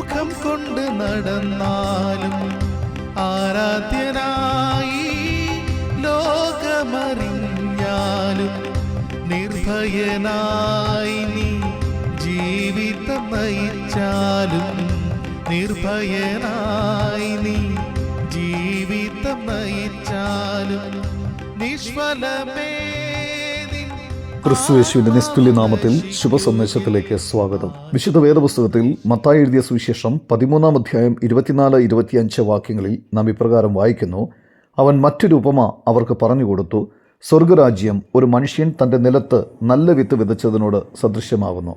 മുഖം കൊണ്ട് നടന്നാലും ആരാധ്യനായി ലോകമറിഞ്ഞാലും നിർഭയനായി നീ ജീവിതം നയിച്ചാലും നിർഭയനായി നീ ജീവിതം നയിച്ചാലും നിഷ്ഫലമേ. ക്രിസ്തുയേശുവിന്റെ നിസ്തുല്യ നാമത്തിൽ ശുഭസന്ദേശത്തിലേക്ക് സ്വാഗതം. വിശുദ്ധ വേദപുസ്തകത്തിൽ മത്തായി എഴുതിയ സുവിശേഷം 13-ാം അധ്യായം 24-25 വാക്യങ്ങളിൽ നാം ഇപ്രകാരം വായിക്കുന്നു: അവൻ മറ്റൊരു ഉപമ അവർക്ക് പറഞ്ഞുകൊടുത്തു. സ്വർഗരാജ്യം ഒരു മനുഷ്യൻ തൻ്റെ നിലത്ത് നല്ല വിത്ത് വിതച്ചതിനോട് സദൃശ്യമാകുന്നു.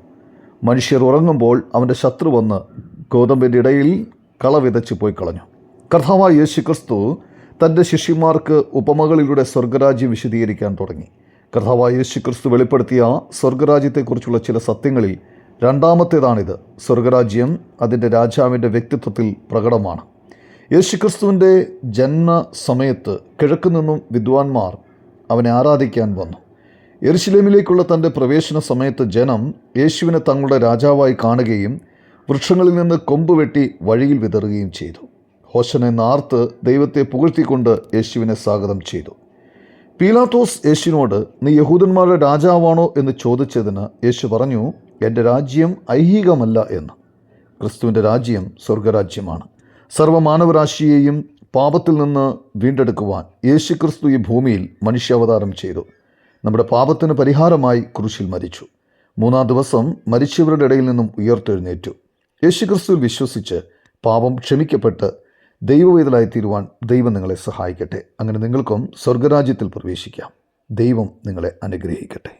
മനുഷ്യർ ഉറങ്ങുമ്പോൾ അവൻ്റെ ശത്രു വന്ന് ഗോതമ്പിൻ്റെ ഇടയിൽ കള വിതച്ച് പോയി കളഞ്ഞു. കർത്താവായ യേശുക്രിസ്തു തൻ്റെ ശിഷ്യന്മാർക്ക് ഉപമകളിലൂടെ സ്വർഗരാജ്യം വിശദീകരിക്കാൻ തുടങ്ങി. കർത്താവായ യേശുക്രിസ്തു വെളിപ്പെടുത്തിയ സ്വർഗരാജ്യത്തെക്കുറിച്ചുള്ള ചില സത്യങ്ങളിൽ രണ്ടാമത്തേതാണിത്. സ്വർഗരാജ്യം അതിൻ്റെ രാജാവിൻ്റെ വ്യക്തിത്വത്തിൽ പ്രകടമാണ്. യേശുക്രിസ്തുവിൻ്റെ ജന്മസമയത്ത് കിഴക്ക് നിന്നും വിദ്വാൻമാർ അവനെ ആരാധിക്കാൻ വന്നു. യെരുശലേമിലേക്കുള്ള തൻ്റെ പ്രവേശന സമയത്ത് ജനം യേശുവിനെ തങ്ങളുടെ രാജാവായി കാണുകയും വൃക്ഷങ്ങളിൽ നിന്ന് കൊമ്പ് വെട്ടി വഴിയിൽ വിതറുകയും ചെയ്തു. ഹോശന എന്ന ആർത്ത് ദൈവത്തെ പുകഴ്ത്തിക്കൊണ്ട് യേശുവിനെ സ്വാഗതം ചെയ്തു. പീലാത്തോസ് യേശുവിനോട്, നീ യഹൂദന്മാരുടെ രാജാവാണോ എന്ന് ചോദിച്ചതിന് യേശു പറഞ്ഞു, എൻ്റെ രാജ്യം ഐഹികമല്ല എന്ന്. ക്രിസ്തുവിൻ്റെ രാജ്യം സ്വർഗരാജ്യമാണ്. സർവ്വമാനവരാശിയെയും പാപത്തിൽ നിന്ന് വീണ്ടെടുക്കുവാൻ യേശുക്രിസ്തു ഈ ഭൂമിയിൽ മനുഷ്യാവതാരം ചെയ്തു. നമ്മുടെ പാപത്തിന് പരിഹാരമായി ക്രൂശിൽ മരിച്ചു. 3-ാം ദിവസം മരിച്ചവരുടെ ഇടയിൽ നിന്നും ഉയർത്തെഴുന്നേറ്റു. യേശുക്രിസ്തുവിൽ വിശ്വസിച്ച് പാപം ക്ഷമിക്കപ്പെട്ട് ദൈവവേദലായിത്തീരുവാൻ ദൈവം നിങ്ങളെ സഹായിക്കട്ടെ. അങ്ങനെ നിങ്ങൾക്കും സ്വർഗരാജ്യത്തിൽ പ്രവേശിക്കാം. ദൈവം നിങ്ങളെ അനുഗ്രഹിക്കട്ടെ.